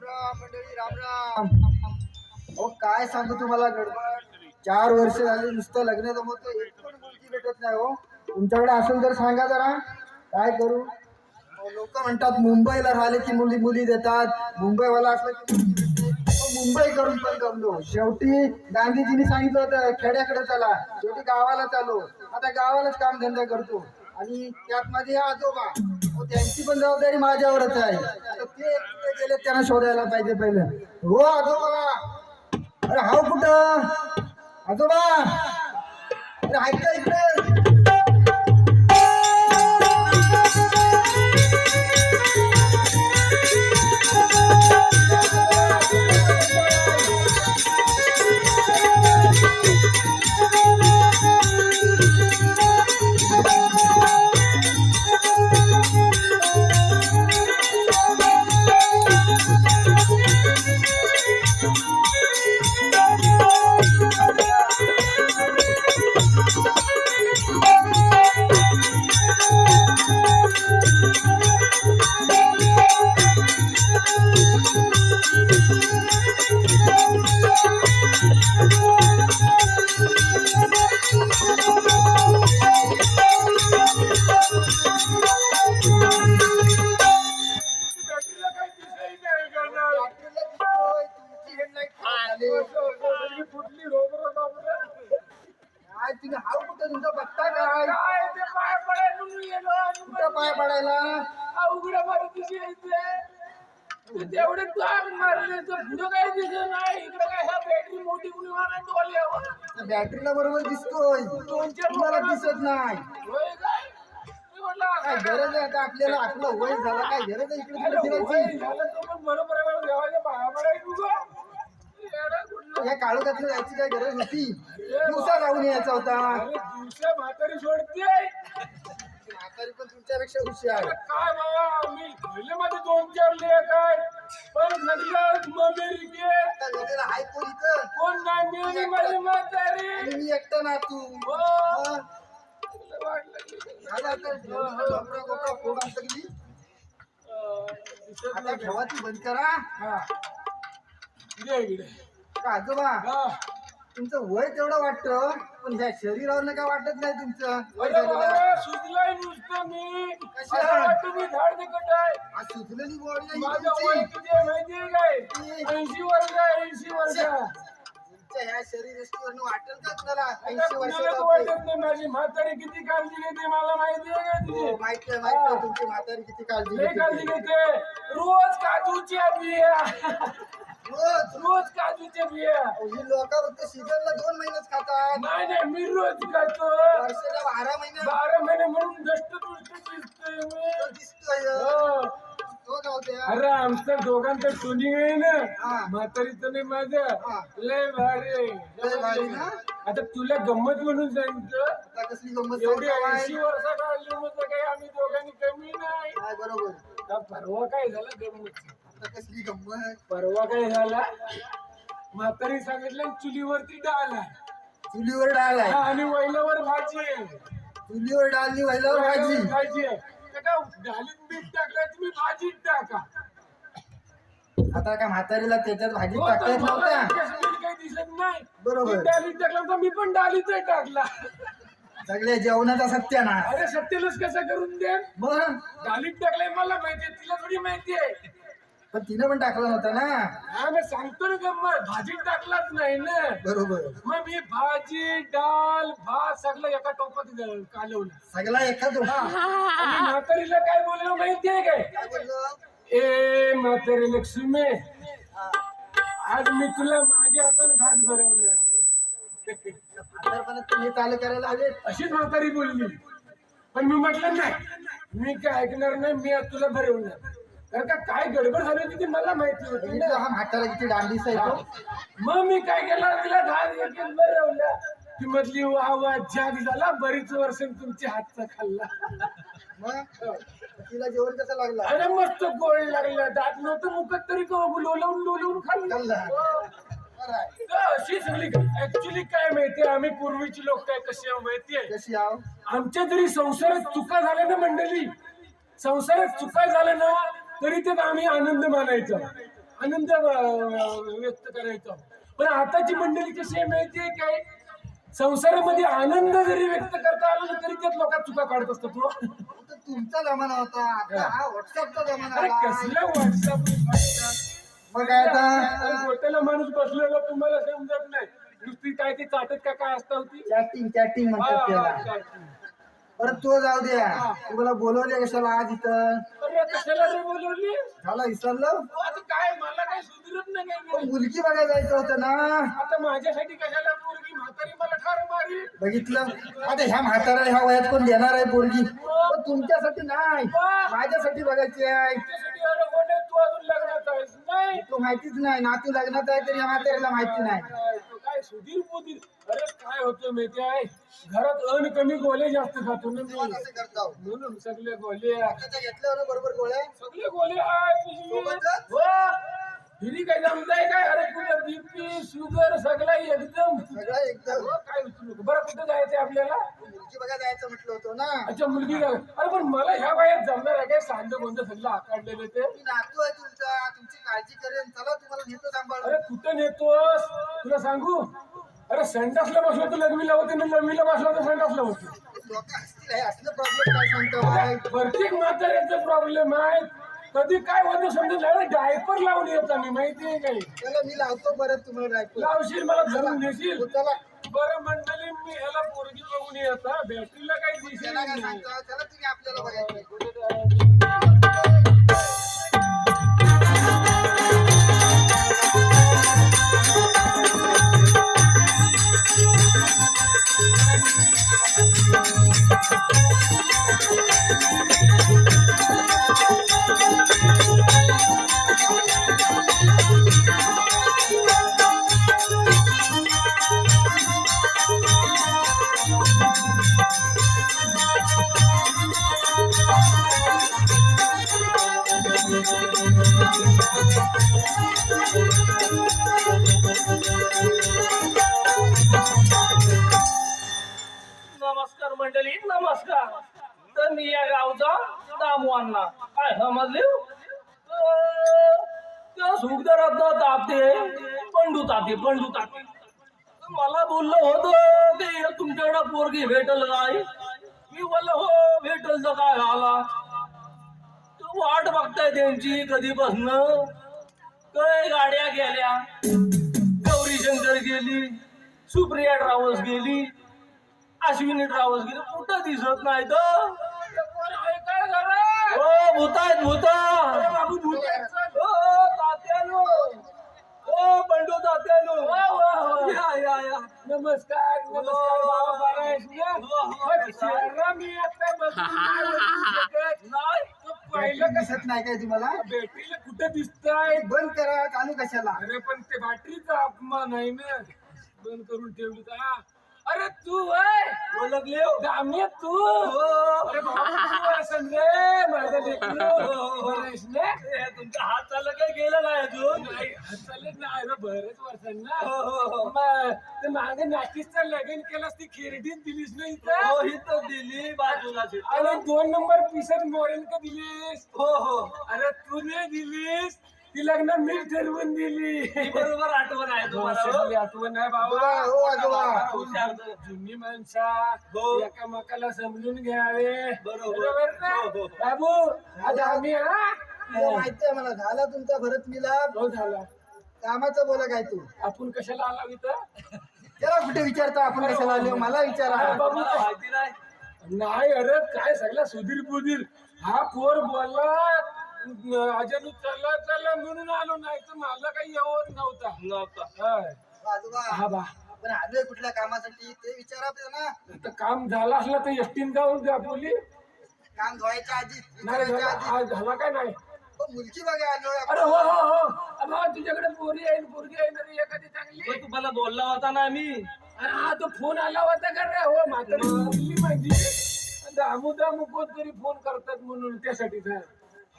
राम मंडळी, राम राम. अहो काय सांगू तुम्हाला, गडबड 4 वर्ष झाली, नुसतं लग्न जमवतो, एक पण मुलगी भेटत नाही. हो तुमच्याकडे असेल तर सांगा जरा, काय करू. लोक म्हणतात मुंबईला राहिले की मुली मुली देतात, मुंबईवाला असलं की मुंबई करून पण जमलो. शेवटी गांधीजींनी सांगितलं होतं खेड्याकडे चला, शेवटी गावाला चालू. आता गावालाच काम धंदा करतो. आणि त्यात माझे आजोबा, त्यांची पण जबाबदारी माझ्यावरच आहे. आता ते कुठे गेले त्यांना शोधायला पाहिजे पहिलं. हो आजोबा, अरे हाव कुठं आजोबा, अरे ऐका इकडे. पाय पडायला उघड्या मारुतीची तेवढे काम मारले तर पुढं काय दिसत नाही. इकडे काय ह्या बॅटरी मोठी उडी बॅटरीला बरोबर दिसतोय, तुम्हाला दिसत नाही. काय गरज आहे आता आपल्याला, आपलं वय झालं, काय गरज आहे इकडे फिरायची. बरोबर या काळोखात जायची काय गरज होती, दिवसा जाऊन यायचा होता. दिवसा म्हातारी सोडते, म्हातारी पण तुमच्यापेक्षा हुशार. काय बाबा मी पहिले मध्ये 2-4 लेख काय पण आहे कोण इथं, कोण नाही माझी म्हातारी. आणि मी एकटा ना तू. आता ठेवाची बंद करा. आजोबा तुमचं वय तेवढं वाटतं, पण ह्या शरीरावर काय वाटत नाही तुमचं वय झालेलं. सुजलाय नुसतं मी, कशाला? तुम्ही झाड देखत आहे. आज सुचलेली बॉडी माझं वय किती आहे माहितीये काय? 80 वर्ष आहे, 80 वर्ष. तुमच्या ह्या शरीरयष्टीवरनं वाटेल का तुम्हाला 80 कुणाला वर्षाचं? वाटत नाही. माझी म्हातारी किती काळजी घेते मला माहितीये का तुझी? हो, माहिती आहे, माहिती आहे. तुमची म्हातारी किती काळजी लय काळजी घेते. घेते. रोज काजूच्या बिया, रोज रोज काजूच्या बिया. ही लोक फक्त सीझनला 2 महिनेच खातात, नाही नाही मी रोज खातो. वर्षाला 12 महिने 12 महिने म्हणून दष्टपुष्ट दिसतोय मी. दिसतोय. हो. तो जाऊ द्या. अरे आमचं दोघांचं टुनिंग आहे ना, हा. म्हातारीचं नाही माझं. हा. लय भारी आहे. लय भारी ना? आता तुला गंमत म्हणून सांगतो, आता कसली गंमत एवढी सांगता काय? 80 वर्षाचा आल्यामुळे काही आम्ही दोघांनी कमी नाही. काय बरोबर. आता परवा काय झालं गंमत, आता कसली गंमत. परवा काय झाला, म्हातारी सांगितलं चुलीवरती डाल आहे. चुलीवर डाळ आहे, आणि वैलावर भाजी आहे. चुलीवर डाळ आणि व्हायला भाजी. भाजी आहे. तर काय डालीत मीठ टाकलं तुम्ही भाजीत टाका. आता काय म्हातारीला त्याच्यात भाजी हो, टाकता येत तर मला नव्हत्या. त्याच्यामध्ये काही दिसत नाही. बरोबर. मी डालीत टाकला तर मी पण डालीत टाकला. सगळ्या जेवणाचा सत्यानाश. अरे सत्तेलच कसा करून दे. मग डालीत टाकलंय मला माहितीये, तिला थोडी माहितीये. पण तिने पण टाकला नव्हता ना. हा मी सांगतो ना गंमत, भाजीत टाकलाच नाही ना. बरोबर. मग मी भाजी डाल भात सगळं एका टोपात कालवलं. सगळा एखाद. आणि म्हातारीला काय बोललो माहितीये काय? काय बोललो? ए म्हातारी लक्ष्मी, आज मी तुला माझ्या हाताने घास भरवणार. म्हातारपणात तुम्ही चालू करायला हवे. अशीच म्हातारी बोलली, पण मी म्हटलं नाही, मी काय ऐकणार नाही, मी आज तुला भरवणार. कारण का काय गडबड झाली होती ती मला माहिती होती ना. हा म्हातारा किती डांडीस आहे तो. मग मी काय केलं, तिला घास एक भरवल्या. ती म्हटली वा वा जाग झाला, बरीच वर्ष तुमच्या हातचा खाल्ला. मग तिला जेवण कसं लागलं? अरे मस्त गोड लागला, दात नव्हतं मुखत तरी लोलवून खाल्लं. खाल्लं. खरं आहे. तर अशी सगळी ऍक्च्युली काय माहितीये, आम्ही पूर्वीची लोक काय कशी आहे माहितीये, कशी आहो आमच्या जरी संसारात चुका झाल्या ना मंडळी, संसारात चुका झाल्या ना तरी त्यात आम्ही आनंद मानायचा, आनंद व्यक्त करायचा. पण आताची मंडळी कशी आहे माहितीये काय, संसारामध्ये आनंद जरी व्यक्त करता आला ना तरी त्यात लोक चुका काढत असतात. तो तुमचा जमाना होता, आता हा व्हॉट्सअपचा जमाना अरे आला. कसलं व्हॉट्सअप, मग काय आता गोट्याला माणूस बसलेला तुम्हाला समजत नाही, नुसती काय ती चाटत का काय असता होती. चॅटिंग चॅटिंग म्हणतात त्याला. बरं तो जाऊ द्या, तुम्हाला बोलवले कशाला आज इथं? अरे कशाला रे बोलवली, झाला विसरलो. आता काय मला काय सुधरत नाही काय नाही. मुलगी बघायला जायचं होतं ना. आता माझ्यासाठी कशाला पोरगी, म्हातारी मला ठार मारी. बघितलं आता ह्या म्हातारा ह्या वयात कोण देणार आहे पोरगी? पण तुमच्यासाठी नाही, माझ्यासाठी बघायची आहे. त्याच्यासाठी अरे कोण आहे, तू अजून लग्नात आहेस नाही? तो माहितीच नाही, नातू लग्नात आहे तरी या म्हाताऱ्याला माहिती नाही. तू काय सुधीर पोधीर. अरे काय होतं माहिती आहे, घरात अन कमी गोले जास्त खातो ना मी, असं करता म्हणून सगळे गोले घेतल्यावर ना बरोबर गोळ्या सगळे गोले आहेत. सोबतच? हो. हिरी काय जमताय काय, अरे तुझं बीपी शुगर सगळं एकदम. सगळं एकदम. हो, काय विचारू नको. बरं कुठं जायचंय आपल्याला? मुलगी बघायला जायचं म्हटलं होतं ना. अच्छा मुलगी जाऊ. अरे पण मला ह्या वयात जमणार आहे काय, सांड गोंद सगळं आकारलेलं ते. मी नातू आहे तुमचा, तुमची काळजी करेन. चला तुम्हाला नेतो सांभाळून. अरे कुठं नेतोस तुला सांगू, अरे संडासला बसलो तर लग्मी लावते ना, लग्मीला बसला तर संडासला होतो. लोक हसतील, हे असलं प्रॉब्लेम काय सांगतो बाय. प्रत्येक म्हाताऱ्याचा प्रॉब्लेम आहे, कधी काय होतं समजा, डायपर लावून येत मी माहितीये काही. चला मी लावतो बरं तुम्हाला ड्रायफ्रूट. लावशील मला धरून देशील. चला बरं मंडळी, मी ह्याला पोरगी बघून येत हा, बॅटरीला काही दिसेल त्याला काय नाही. सांगता, चला तुम्ही आपल्याला बघायचं. नमस्कार मंडळी, नमस्कार. तर मी या गावचा दामू अण्णा काय समजले, त्या सुखदारात ताते पंडू ताते तर मला बोललं होतं की तुमच्याकडे पोरगी भेटल काय. मी बोललो हो भेटल तर काय आला, तो वाट बघताय त्यांची कधीपासनं. काय गाड्या गेल्या, गौरी शंकर गेली, सुप्रिया ट्रॅव्हल्स गेली, अश्विनी ट्रॅव्हल्स गेली, कुठं दिसत नाही तर. काय झालं? हो भूत आहेत भूत. बाबू भूत आहेत. हो तात्यानो, हो बंडू तात्यानो, या. नमस्कार नमस्कार बाबा, बरं आहेस ना? हो. पण चेहरा मी आता बघून नाही ओळखू शकत. नाही. तो पहिलं कसं दिसत नाही काय तुम्हाला? बॅटरीला कुठं दिसतंय. बंद करा, चालू कशाला? अरे पण ते बॅटरीचा अपमान आहे ना, बंद करून ठेवली तर. हा. अरे तू वय ओळखले हो. दाम्या तू. हो. अरे बाबा, तू असं रे माझा लेकरू. बरं आहेस ना? हे तुमचा हात चालला काय गेला नाही अजून. नाही, चालत नाही रे, बरेच वर्षांना. हो. ते मागे नाशिकचं लगीन केलंस, ती खिरडीत दिलीस ना इथं. हो इथं दिली बाजूला आणि 2 नंबर पिसत मोरेल का दिलीस. हो. अरे तू नाही दिलीस, ती लग्न मी ठरवून दिली. ही बरोबर आठवण आहे तुम्हाला हो. सगळी आठवण आहे बाबा. आजोबा, हो आजोबा. हुशार. जुनी माणसा हो. एकामेकाला समजून घ्यावे. बरोबर. ना हो. बाबू, आता आम्ही तुला माहिती आहे मला, झाला तुमचा भरत मिलाप. हो झाला. कामाचं बोला काय तू? आपण कशाला आला इथं? त्याला कुठे विचारता आपण कशाला आले? मला विचारा. बाबू मला माहिती नाही. नाही, अरे काय सगळा सुधीर पुधीर. हा पोर बोलला अजून चला म्हणून आलो, नाही तर मला काही येवत नव्हता. नव्हता. आजोबा हा बा, आपण आलोय कुठल्या कामासाठी ते विचारा आपल्याला ना. आता काम झालं असलं तर एसटीन जाऊन द्या आपली. काम धुवायच्या आधी, नाही विचारायच्या झाला, आधी. हा झाला काय नाही. हो, मुलगी बघा आलोय अरे आपण. हो. अबा, तुझ्याकडे पोरगी आहे ना रे एखादी चांगली. मग तुम्हाला बोलला होता ना मी. अरे हा तो फोन आला होता का रे? हो म्हातारी बोलली माझी, दामू कोणतरी फोन करतात म्हणून त्यासाठी.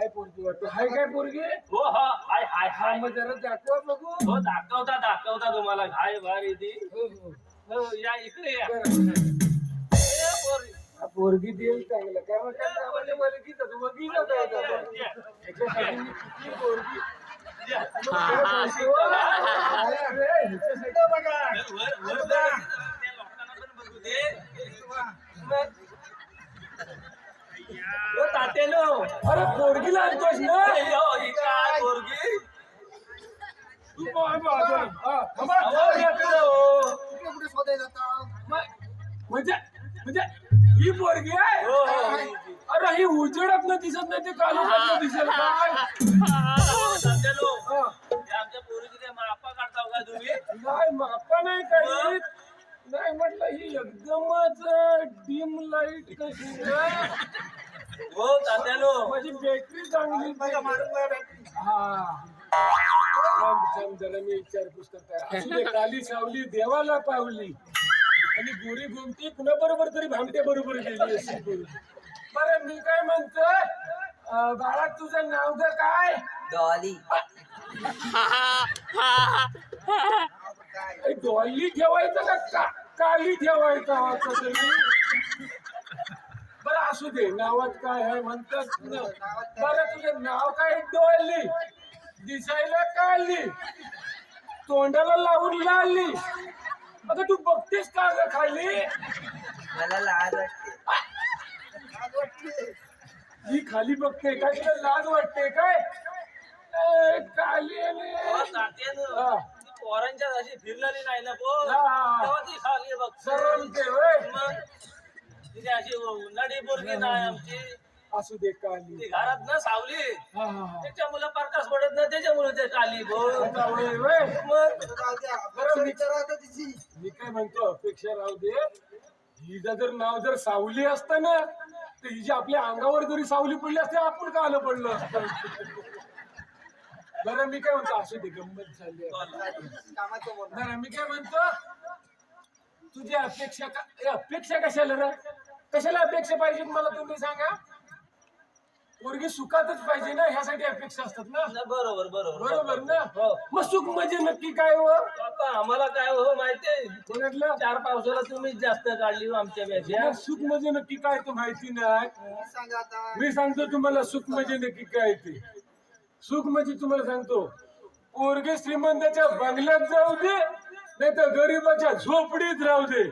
हाय पोरगी वाटतो. हाय काय पोरगी? हो हा हाय हाय हा हाय मग जरा दाखवा बघू. हो दाखवता तुम्हाला हाय भारी ती हो, हो. हो या इकडे या बरं. ए, पोरी. हा, पोरगी देईल चांगलं काय म्हणतात आम्हाला मुलगीच बघितलं काय आता. ह्याच्यासाठी मी किती पोरगी या. मग काय सांगतो? अरे, ह्याच्यासाठी बघा. वर बघा. त्या लोकांना पण बघू दे मग. हो तात्यानो अरे पोरगीला आणतोस ना? ही काय पोरगी तू हा, थांबा. अहो, इकडे हो. कुठे कुठे शोधायला जाता? म्हणजे म्हणजे ही पोरगी आहे. हो, हो. अरे ही उजेडात न दिसत नाही ते कालोखात दिसेल काय? हो, तात्यानो हा. ते आमच्या पोरीचे मापा काढताव का तुम्ही नाही मापा नाही काही नाही म्हटलं ही एकदमच डिम लाईट कशी ना? हो तात्यानो माझी बॅटरी चांगली हा छान जरा मी विचारपूस करताय. असू दे, काली सावली देवाला पावली आणि गोरी गोमती कुणा बरोबर तरी भामट्या बरोबर गेली अशी गोरी. बरं मी काय म्हणतोय बाळा तुझं नाव ग काय? डॉली डॉली ठेवायचं का काली ठेवायचा होता तरी? बरं असू दे नावात काय आहे म्हणतात ना. बरं तुझं नाव काय? डॉली. दिसायला काली, तोंडाला लावून लाली. आता तू बघतेस का ग खाली? मला लाज वाटते. लाज वाटते. ही खाली बघते काय? तुला लाज वाटते काय? काली हो, तात्यानो हा. ती पोरांच्या अशी फिरलेली नाही ना पोर हा. तेव्हा ती खाली बघ सरळ ते होय. मग तिथे अशी नडी पोरगी नाही आमची असू दे काली. ती घरात न सावली हा हा हा. त्याच्यामुळे प्रकाश पडत ना त्याच्यामुळे ते काली बोल आता होय, होय. मग राहू द्या. अपेक्षा विचारा आता तिची. मी काय म्हणतो अपेक्षा राहू दे. हिचं जर नाव जर सावली असतं ना तर हिच्या आपल्या अंगावर जरी सावली पडली असते आपण का आलं पडलं असतं. बरं मी काय म्हणतो असू दे गंमत झाली आहे. कामाचं बोल. बरं मी काय म्हणतो तुझी अपेक्षा अपेक्षा कशाला रे? कशाला अपेक्षा पाहिजे मला तुम्ही सांगा? पोरगी सुखातच पाहिजे ना ह्यासाठी अपेक्षा असतात ना. बरोबर बरोबर बरोबर ना? हो. मग सुख म्हणजे नक्की काय हो? आता आम्हाला काय हो माहितीये कोणातलं 4 पावसाला तुम्ही जास्त काढली हो आमच्या पेक्षा सुख म्हणजे नक्की काय ते माहिती नाही. तुम्ही सांगा आता. मी सांगतो तुम्हाला सुख म्हणजे नक्की काय ते. सुख म्हणजे तुम्हाला सांगतो पोरगे श्रीमंताच्या बंगल्यात जाऊ दे नाही तर गरीबाच्या झोपडीत राहू दे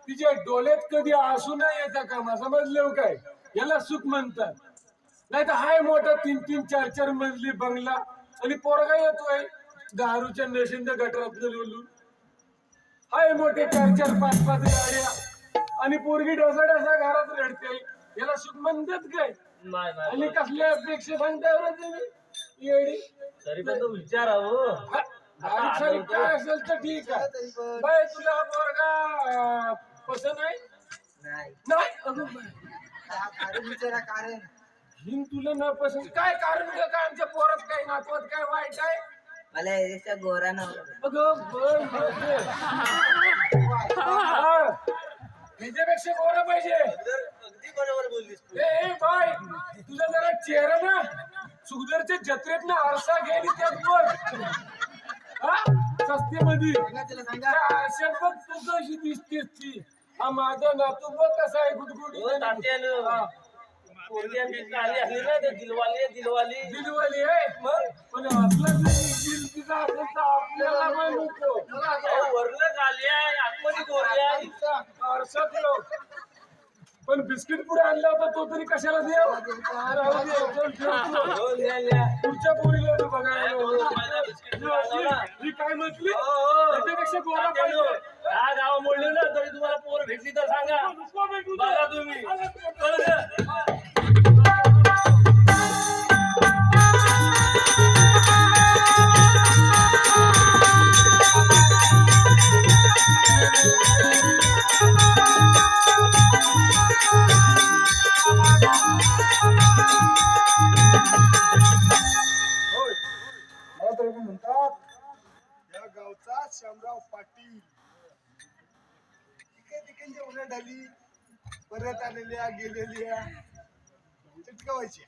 तिच्या डोळ्यात कधी आसू नाही येता कामा. समजले काय? याला सुख म्हणतात. नाही तर हाय मोठा 3-3, 4-4 मजली बंगला आणि पोरगा येतोय दारूच्या नशेंद गटारात बोलून. हाय मोठे 4-4, 5-5 गाड्या आणि पोरगी ढसा घरात रडते. याला सुख म्हणतात काय? नाही आणि नाही कसल्या अपेक्षा सांगताय बरं तुम्ही? येडी तरी पण तो विचार हो हा, बारीक सारीक काय असेल तर ठीक आहे. बाय तुला हा पोरगा पसंत आहे? नाही नाही अगं बाय. कारण विचारा कारण. हिन तुला न पसंत काय कारण का? काय आमच्या पोरात काय नातवात काय वाईट आहे? मला याच्या गोरा नव्हता. अगं बर ह्याच्यापेक्षा गोरा पाहिजे. अगदी बरोबर बोललीस तू ए बाय तुझा जरा चेहरा ना सुगदरच्या जत्रेत ना आरसा गेली त्यात बघ. हा सस्त्यामध्ये सांगा तिला सांगा. आरशात बघ तू कशी दिसतेस ती. हा माझा नातू बघ कसा आहे गुडगुडी. हो तात्यानो हा. पोरगी आमची काली असली ना ते दिलवाली दिलवाली आहे मग पण असलं दिल तिचा असेल तर आपल्याला म्हणतो अहो, वरनं काली आहे आतमध्ये गोरी आहे आरशात लोक पण बिस्किट पुढे आणला होता तो तरी कशाला देव? राहू दे, चल ठेवतो. हो, न्या, न्या. पुढच्या पोरीला तू बघायला मला बिस्किट आणलं ना. ही काय म्हटली? हो, हो. त्याच्यापेक्षा गोरा तात्यानो, पाहिजे. हा गाव मोडली ना तरी तुम्हाला पोर भेटली तर सांगा बघा तुम्ही कळलं? होय. मला तरी पण म्हणतात या गावचा श्यामराव पाटील. तिकडच्या उन्हात आली परत आलेल्या गेलेल्या चिटकावायची.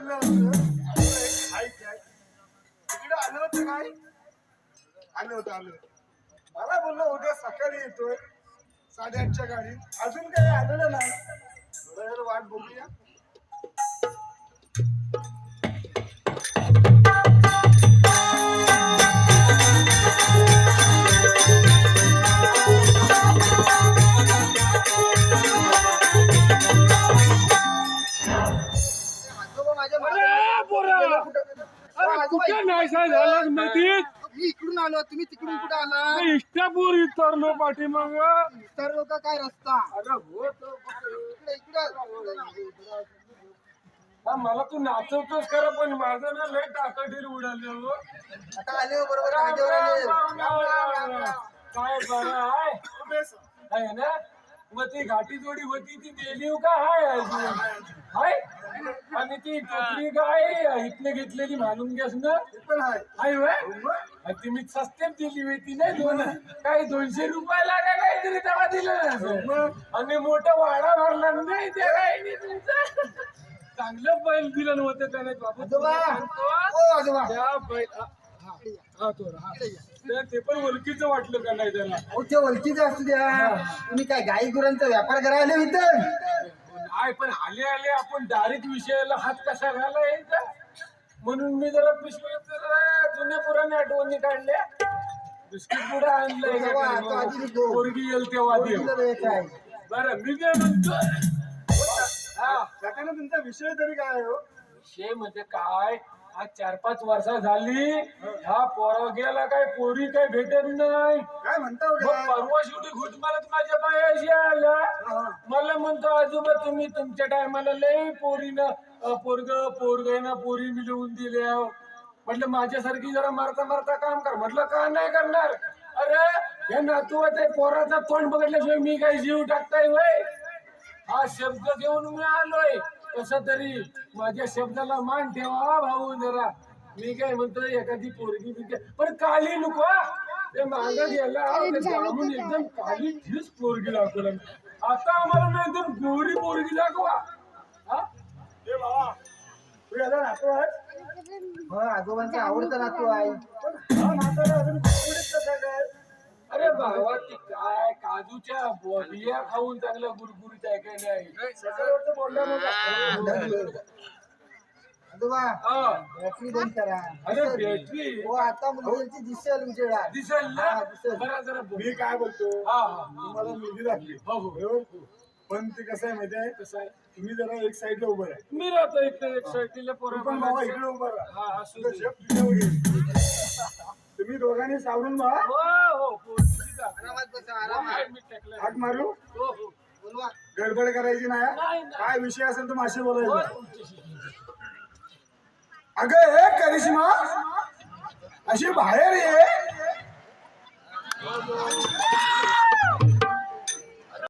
बोललं होतं ऐक ऐक. तिकडे आलं होतं काय आलं होतं मला बोललो उद्या सकाळी येतोय 8:30च्या गाडीत अजून काही आलेलं नाही थोडा वेळ वाट बघूया आजोबा माझ्या अरे पोरा, अरे कुठे नाहीसा झाला मधीच मी इकडून आलो तुम्ही तिकडून कुठे आला इष्टापूर इतरलो पाठीमाग. तर लोक काय रस्ता अरे हो तो इकडे इकडे हा, मला तू नाचवतोस खरं पण माझं ना लय टाकाटीर उडाले हो. आता आले हो बरोबर गाडीवर आले. काय बरं आहे ना. मग ती घाटी जोडी होती ती गेली का हाय अजून? हाय आणि ती टोपली काय इथनं घेतलेली मानून घ्यास ना पण आहे हाय व्हय? आणि ती मी सस्त्यात दिली होती नाही काही 200 रुपयाला का काहीतरी तेव्हा दिलं आणि मोठा वाडा भरला नाही त्या काही तुमचा चांगलं बैल दिलं नव्हतं का नाही बाबा आजोबा सांगतो. ओ आजोबा त्या बैल ते पण ओळखीचं वाटलं का नाही त्याला. अहो ते ओळखीचे असू द्या तुम्ही काय गाई गुरांचा व्यापार करायला आले इथं नाही पण आले आले आपण डायरेक्ट विषयाला हात कसा घाला यायचा म्हणून मी जरा पिशवी जुन्या पुराण्या आठवणी काढल्या बिस्किट पुढे तेव्हा आता आधी आणलंय निघतो. पोरगी येईल तेव्हा देव. काय बरं मी काय म्हणतो हा काकांना तुमचा विषय तरी काय आहे हो विषय म्हणजे काय आज 4-5 वर्ष झाली ह्या पोरा गेला काय पोरी काय भेटत नाही. काय म्हणता हो मग परवा शेवटी घुट मारत माझ्या पायाशी आला मला म्हणतो आजोबा तुम्ही तुमच्या टायमाला लय पोरीनं पोरग ना पोरी मिळवून दिल्या. म्हटलं माझ्यासारखी जरा मारता मारता काम कर. म्हटलं का नाही करणार. अरे हे नातूच पोराचा तोंड बघितल्याशिवाय मी काही जीव टाकताय वय. हा शब्द घेऊन मी आलोय कसा तरी माझ्या शब्दाला मान ठेवा भाऊ जरा. मी काय म्हणतो एखादी पोरगी बिरगी पण काली नको ते माग गेला जामून एकदम काली ठीच पोरगी दाखवला. आता आम्हाला ना एकदम गोरी पोरगी दाखवा. हा ए बाबा तू याला नातू आहे हो आजोबांचा आवडता नातू आहे हा म्हातारा अजून आवडत कसा काय अरे बाबा ती काय काजूच्या बिया खाऊन चांगल्या गुरगुरीत आहे काय नाही. सकाळवरचं बोलला नव्हता आजोबा हा बॅटरी बंद करा अरे बॅटरी हो आता मुलीची दिसेल उजेडा दिसेल ना हा, दिसेल. जरा जरा बोल. मी काय बोलतो हा हा तुम्हाला मुलगी लागली हो हो बरोबर पण ते कसं आहे माहिती आहे कसं आहे तुम्ही जरा एक साईडला उभं आहे मी राहतो इकडे एक साईडला तू पण बाबा इकडे पोरं उभं राहा हा असू तुझं दे. शेप तुझ्यावर घेईल. तुम्ही दोघांनी सावरून बघा हो हो पोरगी दाखव. आरामात बसा काय मी टाकलं. हाक मारू हो हो बोलवा गडबड करायची नाही हा? नाही, नाही. काय विषय असेल तर माशी हो, बोलायचं तुमच्याशी. अगं हे करिश्मा अशी बाहेर ये